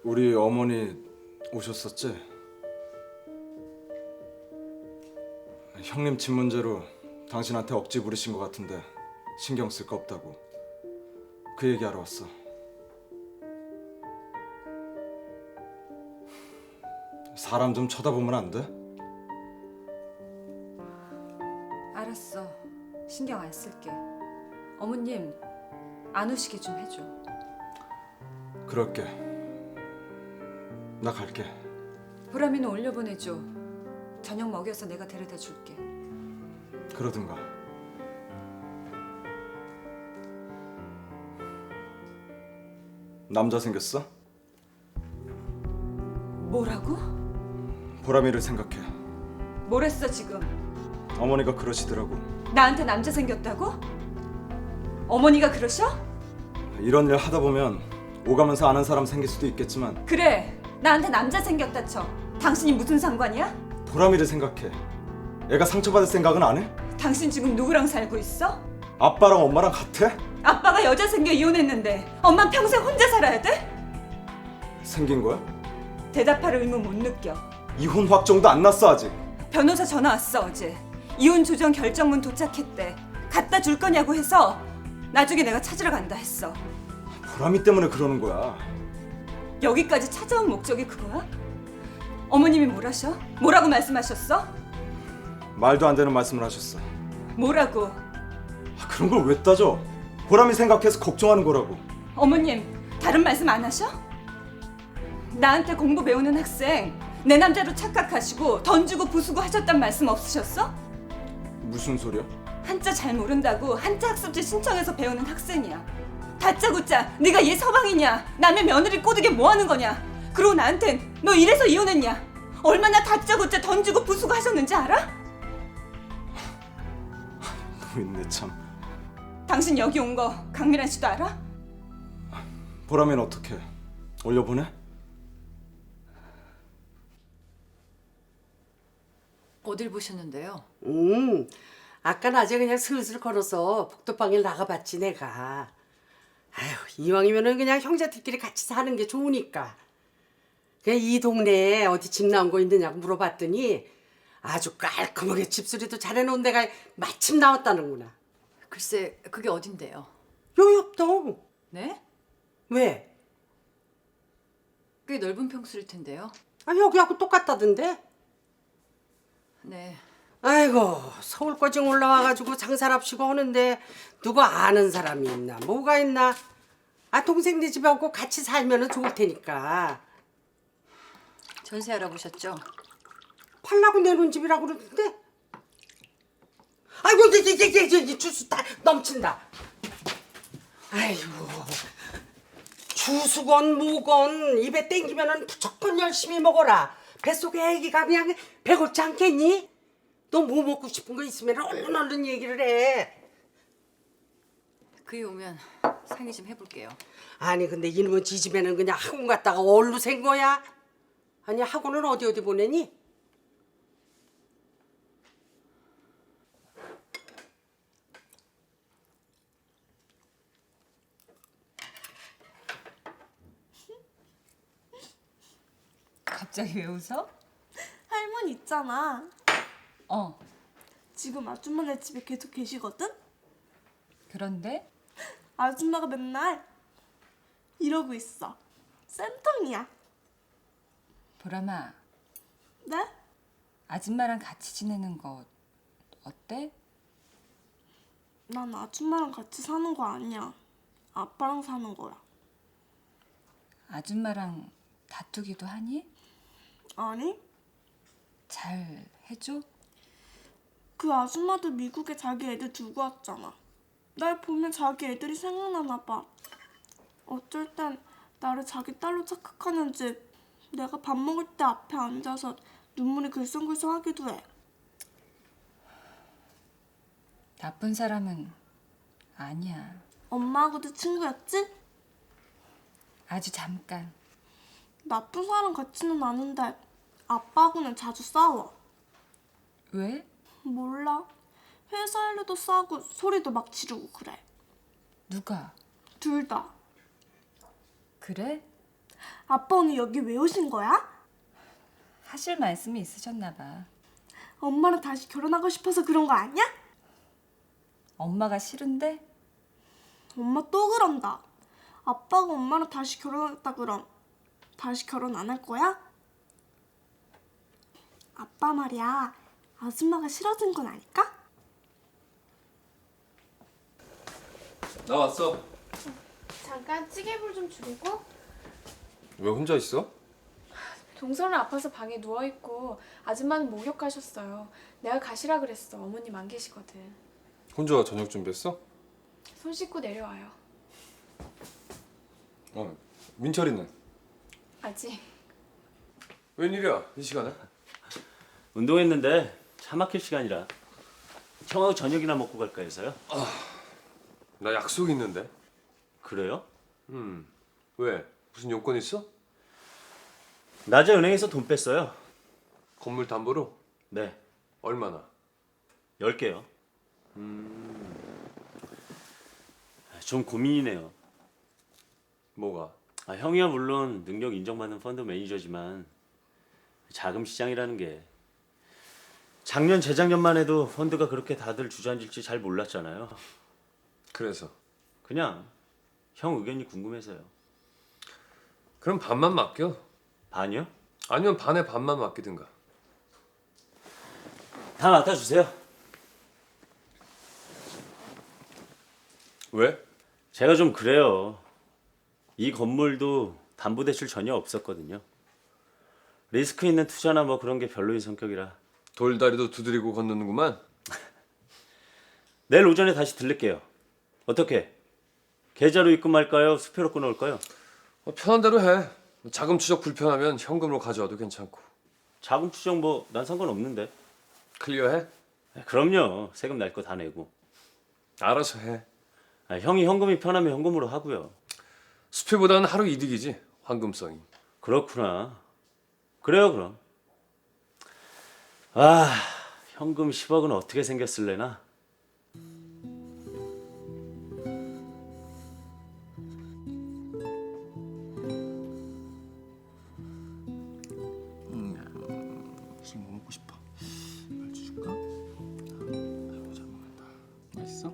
우리 어머니 오셨었지? 형님 집 문제로 당신한테 억지 부리신 것 같은데 신경 쓸 거 없다고 그 얘기하러 왔어. 사람 좀 쳐다보면 안 돼? 알았어. 신경 안 쓸게. 어머님 안 우시게 좀 해줘. 그럴게. 나 갈게. 보람이는 올려보내줘. 저녁 먹여서 내가 데려다 줄게. 그러든가. 남자 생겼어? 뭐라고? 보람이를 생각해. 뭘 했어 지금? 어머니가 그러시더라고. 나한테 남자 생겼다고? 어머니가 그러셔? 이런 일 하다 보면 오가면서 아는 사람 생길 수도 있겠지만 그래. 나한테 남자 생겼다 쳐. 당신이 무슨 상관이야? 보람이를 생각해. 애가 상처받을 생각은 안 해? 당신 지금 누구랑 살고 있어? 아빠랑 엄마랑 같아? 아빠가 여자 생겨 이혼했는데 엄만 평생 혼자 살아야 돼? 생긴 거야? 대답할 의무 못 느껴. 이혼 확정도 안 났어 아직. 변호사 전화 왔어 어제. 이혼 조정 결정문 도착했대. 갖다 줄 거냐고 해서 나중에 내가 찾으러 간다 했어. 보람이 때문에 그러는 거야. 여기까지 찾아온 목적이 그거야? 어머님이 뭘 하셔? 뭐라고 말씀하셨어? 말도 안 되는 말씀을 하셨어. 뭐라고? 그런 걸 왜 따져? 보람이 생각해서 걱정하는 거라고. 어머님 다른 말씀 안 하셔? 나한테 공부 배우는 학생 내 남자로 착각하시고 던지고 부수고 하셨단 말씀 없으셨어? 무슨 소리야? 한자 잘 모른다고 한자 학습지 신청해서 배우는 학생이야. 다짜고짜 네가 얘 서방이냐 남의 며느리 꼬드게 뭐하는 거냐. 그러고 나한텐 너 이래서 이혼했냐. 얼마나 다짜고짜 던지고 부수고 하셨는지 알아? 노인네 참. 당신 여기 온 거 강미란 씨도 알아? 보람이는 어떻게? 올려보내? 어딜 보셨는데요? 아까 낮에 그냥 슬슬 걸어서 복도방에 나가봤지 내가. 아휴, 이왕이면은 그냥 형제들끼리 같이 사는 게 좋으니까. 그냥 이 동네에 어디 집 나온 거 있느냐고 물어봤더니 아주 깔끔하게 집수리도 잘해놓은 데가 마침 나왔다는구나. 글쎄, 그게 어딘데요? 여기 없동. 네? 왜? 꽤 넓은 평수일 텐데요. 아, 여기하고 똑같다던데. 네. 아이고, 서울까지 올라와가지고 장사랍시고 하는데 누가 아는 사람이 있나 뭐가 있나. 아, 동생네 집하고 같이 살면은 좋을 테니까. 전세 알아보셨죠? 팔라고 내놓은 집이라고 그러는데. 아이고, 이제 주스 다 넘친다. 아이고, 주수건 뭐건 입에 땡기면은 무조건 열심히 먹어라. 뱃속에 애기가 그냥 배고프지 않겠니? 너 뭐 먹고 싶은 거 있으면 얼른 얘기를 해. 그에 오면 상의 좀 해볼게요. 아니 근데 이놈은 지 집에는 그냥 학원 갔다가 어디로 생 거야? 아니 학원은 어디 보내니? 갑자기 왜 웃어? 할머니 있잖아. 어. 지금 아줌마네 집에 계속 계시거든? 그런데? 아줌마가 맨날 이러고 있어. 쌤통이야. 보람아, 네? 아줌마랑 같이 지내는 거 어때? 난 아줌마랑 같이 사는 거 아니야. 아빠랑 사는 거야. 아줌마랑 다투기도 하니? 아니? 잘 해줘? 그 아줌마도 미국에 자기 애들 두고 왔잖아. 날 보면 자기 애들이 생각나나 봐. 어쩔 땐 나를 자기 딸로 착각하는지 내가 밥 먹을 때 앞에 앉아서 눈물이 글썽글썽하기도 해. 나쁜 사람은 아니야. 엄마하고도 친구였지? 아주 잠깐. 나쁜 사람 같지는 않은데 아빠하고는 자주 싸워. 왜? 몰라. 회사 일로도 싸우고 소리도 막 지르고 그래. 누가? 둘 다. 그래? 아빠 오늘 여기 왜 오신 거야? 하실 말씀이 있으셨나 봐. 엄마랑 다시 결혼하고 싶어서 그런 거 아니야? 엄마가 싫은데? 엄마 또 그런다. 아빠가 엄마랑 다시 결혼했다 그럼 다시 결혼 안 할 거야? 아빠 말이야. 아줌마가 싫어진 건 아닐까? 나 왔어. 잠깐 찌개불 좀 줄이고. 왜 혼자 있어? 동서는 아파서 방에 누워있고 아줌마는 목욕 가셨어요. 내가 가시라 그랬어. 어머님 안 계시거든. 혼자 저녁 준비했어? 손 씻고 내려와요. 민철이는? 아직. 웬일이야 이 시간에? 운동했는데 차 막힐 시간이라 형하고 저녁이나 먹고 갈까 해서요. 나 약속 있는데. 그래요? 왜? 무슨 용건 있어? 낮에 은행에서 돈 뺐어요. 건물 담보로? 네, 얼마나? 10개요. 좀 고민이네요. 뭐가? 형이야 물론 능력 인정받는 펀드 매니저지만 자금 시장이라는 게 작년 재작년만 해도 펀드가 그렇게 다들 주저앉을지 잘 몰랐잖아요. 그래서? 그냥 형 의견이 궁금해서요. 그럼 반만 맡겨. 반이요? 아니면 반에 반만 맡기든가. 다 맡아주세요. 왜? 제가 좀 그래요. 이 건물도 담보대출 전혀 없었거든요. 리스크 있는 투자나 뭐 그런 게 별로인 성격이라. 돌다리도 두드리고 건너는구만. 내일 오전에 다시 들릴게요. 어떻게? 계좌로 입금할까요? 수표로 끊어올까요? 편한 대로 해. 자금 추적 불편하면 현금으로 가져와도 괜찮고. 자금 추정 뭐 난 상관없는데. 클리어해? 그럼요. 세금 날 거 다 내고. 알아서 해. 형이 현금이 편하면 현금으로 하고요. 수표보다는 하루 이득이지. 황금성이. 그렇구나. 그래요 그럼. 아, 현금 10억은 어떻게 생겼을래나? 무슨 뭐 먹고 싶어? 말주 줄까? 아이고 잘 먹는다. 맛있어?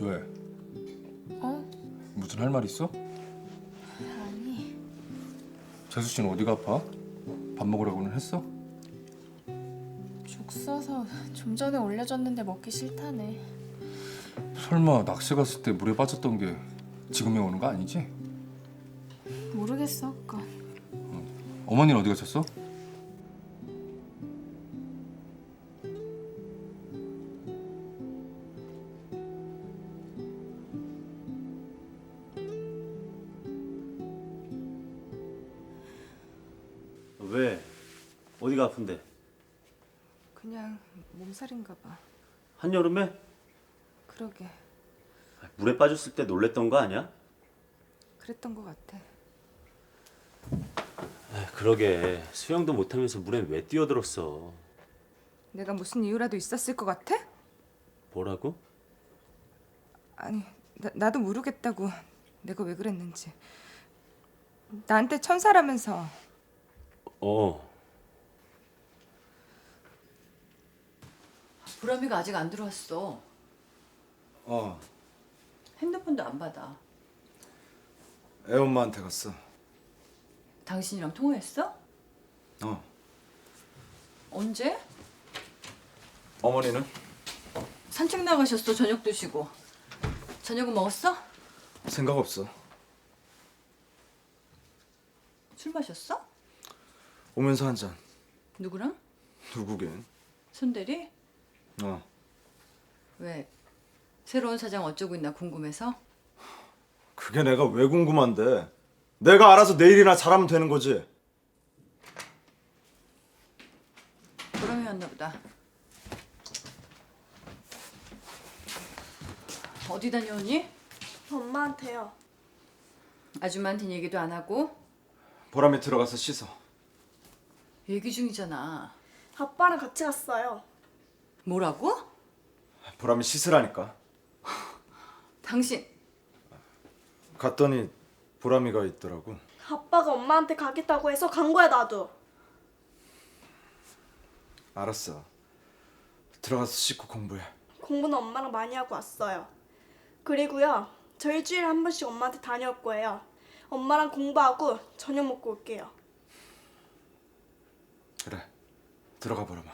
왜? 무슨 할 말 있어? 아니. 재수 씨는 어디가 아파? 밥 먹으라고는 했어? 죽 써서 좀 전에 올려줬는데 먹기 싫다네. 설마 낚시 갔을 때 물에 빠졌던 게 지금에 오는 거 아니지? 모르겠어, 그건. 어머니는 어디 가셨어? 왜? 어디가 아픈데? 그냥 몸살인가 봐. 한여름에? 그러게. 물에 빠졌을 때 놀랬던 거 아니야? 그랬던 것 같아. 그러게 수영도 못하면서 물에 왜 뛰어들었어? 내가 무슨 이유라도 있었을 것 같아? 뭐라고? 아니, 나도 모르겠다고. 내가 왜 그랬는지. 나한테 천사라면서. 보람이가 아직 안 들어왔어. 핸드폰도 안 받아. 애엄마한테 갔어. 당신이랑 통화했어? 언제? 어머니는? 산책 나가셨어. 저녁 드시고. 저녁은 먹었어? 생각 없어. 술 마셨어? 오면서 한 잔. 누구랑? 누구긴? 손대리? 어. 왜? 새로운 사장 어쩌고 있나 궁금해서? 그게 내가 왜 궁금한데? 내가 알아서 내일이나 잘하면 되는 거지. 보람이 왔나 보다. 어디 다녀오니? 엄마한테요. 아줌마한테는 얘기도 안 하고? 보람이 들어가서 씻어. 얘기 중이잖아. 아빠랑 같이 갔어요. 뭐라고? 보람이 씻으라니까. 당신 갔더니 보람이가 있더라고. 아빠가 엄마한테 가겠다고 해서 간 거야 나도. 알았어. 들어가서 씻고 공부해. 공부는 엄마랑 많이 하고 왔어요. 그리고요, 저 일주일에 한 번씩 엄마한테 다녀올 거예요. 엄마랑 공부하고 저녁 먹고 올게요. 그래. 들어가 보라마.